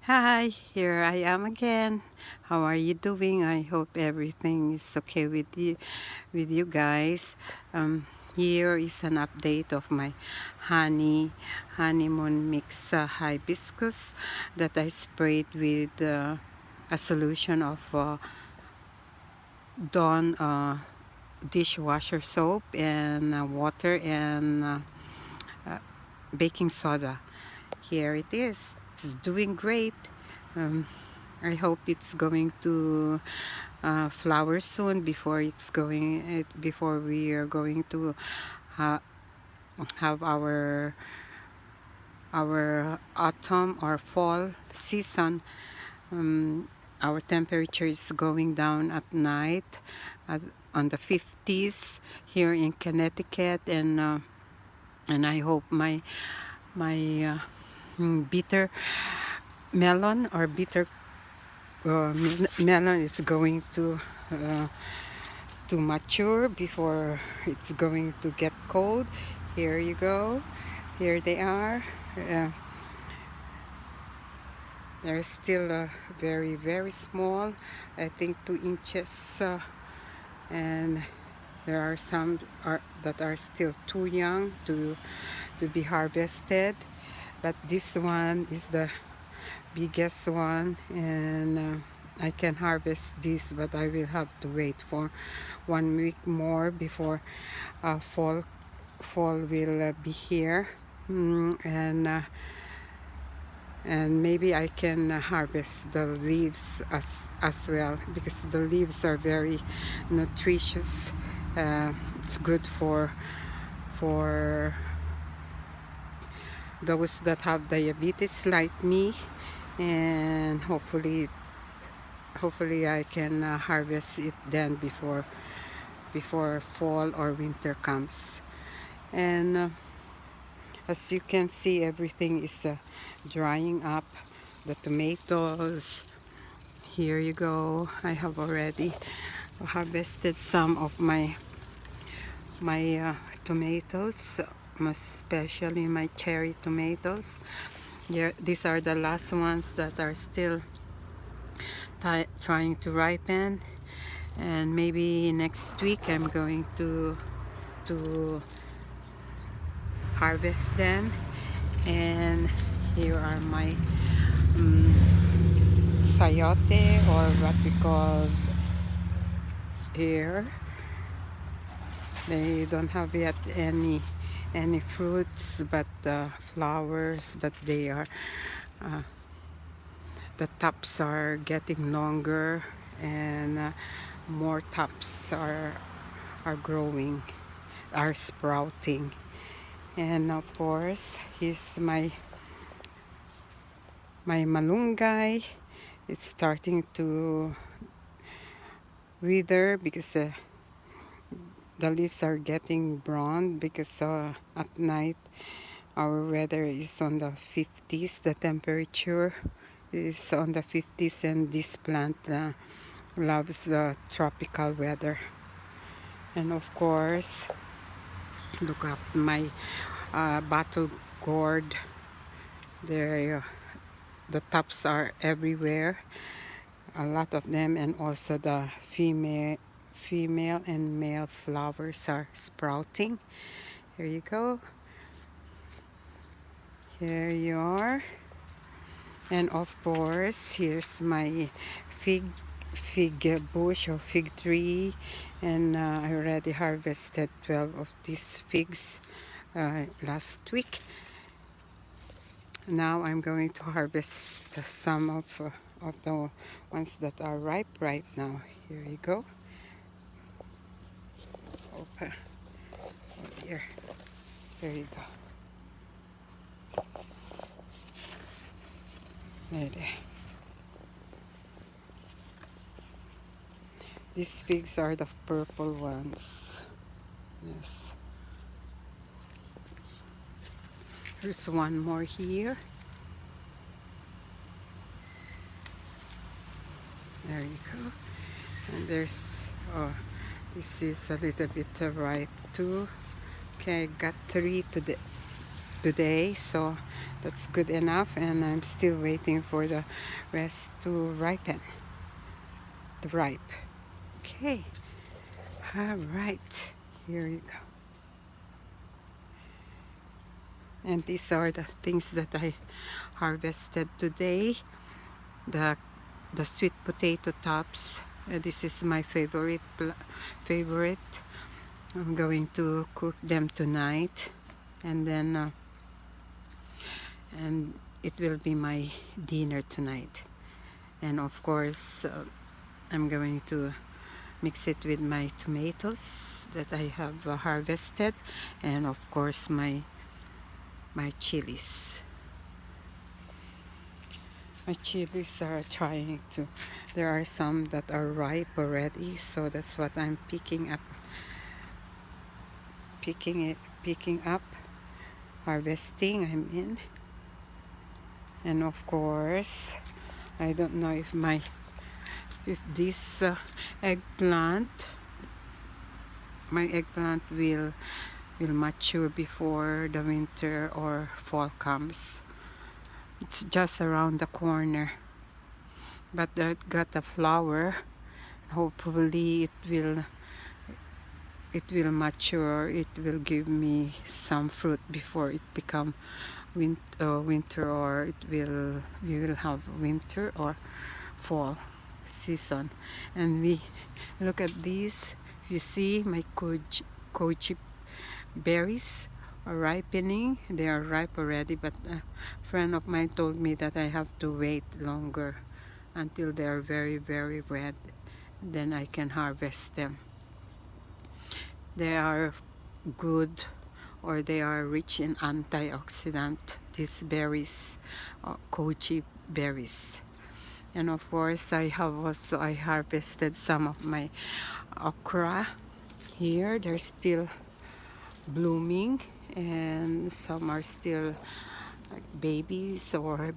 Hi, here I am again. How are you doing? I hope everything is okay with you guys. Here is an update of my honeymoon mix hibiscus that I sprayed with a solution of Dawn dishwasher soap and water and uh, baking soda. Here it is. It's doing great. um, I hope it's going to flower soon before we are going to ha have our autumn or fall season. um, our temperature is going down at night at, on the 50s here in Connecticut, and I hope my bitter melon or bitter melon is going to mature before it's going to get cold. Here you go. Here they are. uh, they're still very small. I think 2 inches, and there are some that are still too young to be harvested, but this one is the biggest one, and I can harvest this, but I will have to wait for 1 week more before fall will be here. And maybe I can harvest the leaves as well, because the leaves are very nutritious. It's good for those that have diabetes like me, and hopefully I can harvest it then before fall or winter comes. And as you can see, everything is drying up. The tomatoes, here you go. I have already harvested some of my tomatoes, most especially my cherry tomatoes. Yeah, these are the last ones that are still trying to ripen, and maybe next week I'm going to harvest them. And here are my sayote, or what we call here. They don't have yet any fruits, but flowers, but they are the tops are getting longer, and more tops are growing, are sprouting. And of course, here's my malunggay. It's starting to wither because the leaves are getting brown, because at night our weather is on the 50s. The temperature is on the 50s, and this plant loves the tropical weather. And of course, look up my bottle gourd. There, the tops are everywhere, a lot of them, and also the female and male flowers are sprouting. Here you go. Here you are. And of course, here's my fig bush or fig tree, and I already harvested 12 of these figs last week. Now I'm going to harvest some of the ones that are ripe right now. Here you go. Open. Oh dear. There you go. There. These figs are the purple ones. Yes. There's one more here. There you go. And there's, oh, this is a little bit ripe too. Okay, I got 3 today, so That's good enough, and I'm still waiting for the rest to ripen, to ripe. Okay, all right, here you go. And these are the things that I harvested today. The sweet potato tops. This is my favorite. I'm going to cook them tonight, and then and it will be my dinner tonight. And of course, I'm going to mix it with my tomatoes that I have harvested, and of course my chilies. My chilies are trying to, there are some that are ripe already, so that's what I'm picking up, harvesting, I'm in. And of course, I don't know if this eggplant, my eggplant will mature before the winter or fall comes. It's just around the corner, but that got a flower. Hopefully it will mature. It will give me some fruit before it become winter, or we will have winter or fall season. And we look at these. You see my koji berries are ripening. They are ripe already, but a friend of mine told me that I have to wait longer until they are very, very red. Then I can harvest them. They are good, or they are rich in antioxidant, these berries, koji berries. And of course, I harvested some of my okra here. They're still blooming, and some are still like babies or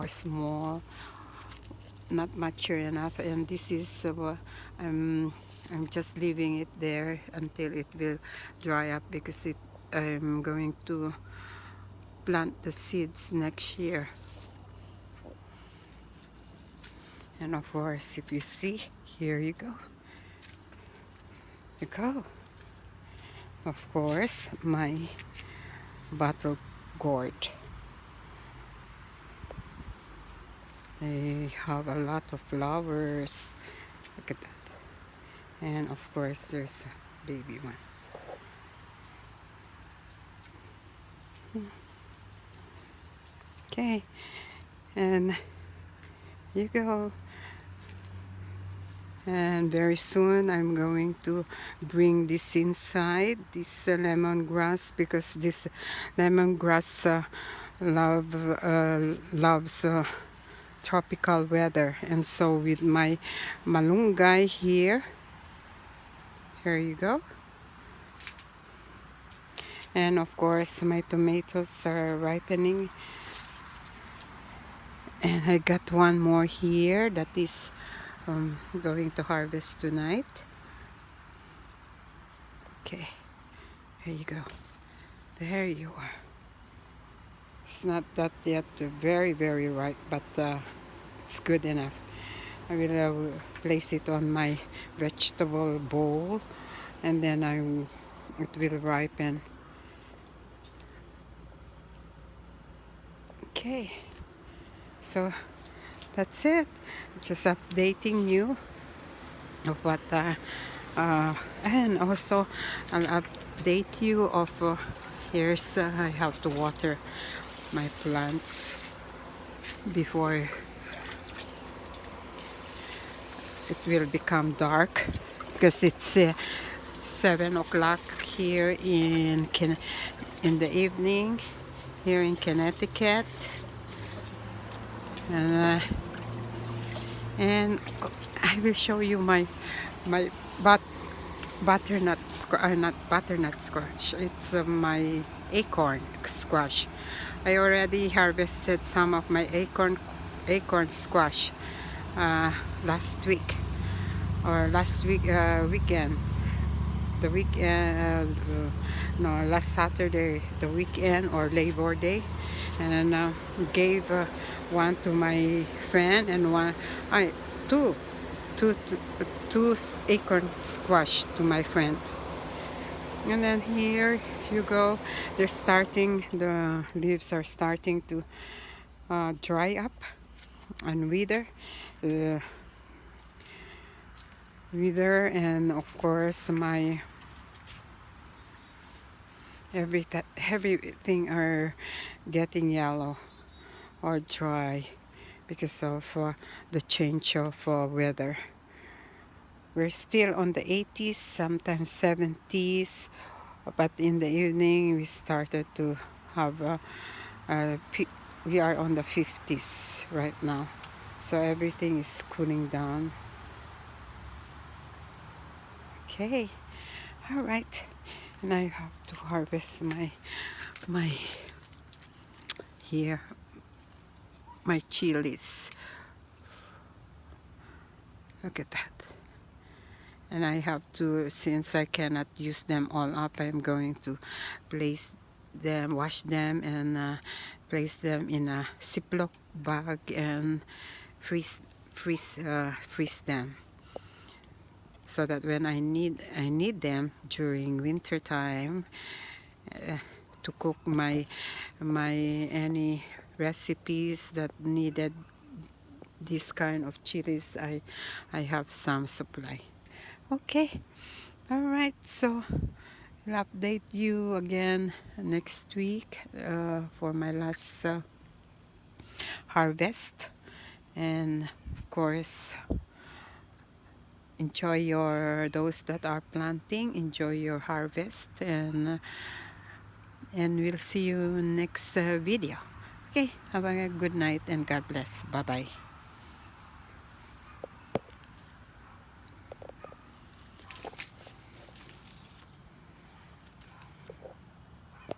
small, not mature enough. And this is I'm just leaving it there until it will dry up, because I'm going to plant the seeds next year. And of course, if you see, here you go. Of course, my bottle gourd. They have a lot of flowers. Look at that. And of course, there's a baby one. Okay, and you go. And very soon I'm going to bring this inside, this lemongrass, because this lemongrass loves tropical weather. And so with my malunggay here you go. And of course my tomatoes are ripening, and I got one more here that is going to harvest tonight. Okay, there you go. There you are. It's not that yet very, very ripe, but it's good enough. I will place it on my vegetable bowl, and then it will ripen. Okay, so that's it. Just updating you of what and also I'll update you of here's I have to water my plants before it will become dark, because it's 7 o'clock here in the evening here in Connecticut. And I will show you my butternut squash. It's my acorn squash. I already harvested some of my acorn squash last weekend. Last Saturday, the weekend, or Labor Day. and gave one to my friend and one I two two two acorn squash to my friends. And then here you go, the leaves are starting to dry up and wither, and of course my everything are getting yellow or dry because of the change of weather. We're still on the 80s, sometimes 70s, but in the evening we started to have we are on the 50s right now, so everything is cooling down. Okay, all right, and I have to harvest my here my chilies. Look at that. And I have to, since I cannot use them all up, I'm going to wash them and place them in a Ziploc bag and freeze them, so that when I need them during winter time to cook my any recipes that needed this kind of chilies, I have some supply. Okay, all right, so I'll update you again next week for my last harvest. And of course, enjoy those that are planting, enjoy your harvest, and we'll see you next video. Okay, have a good night and God bless. Bye bye.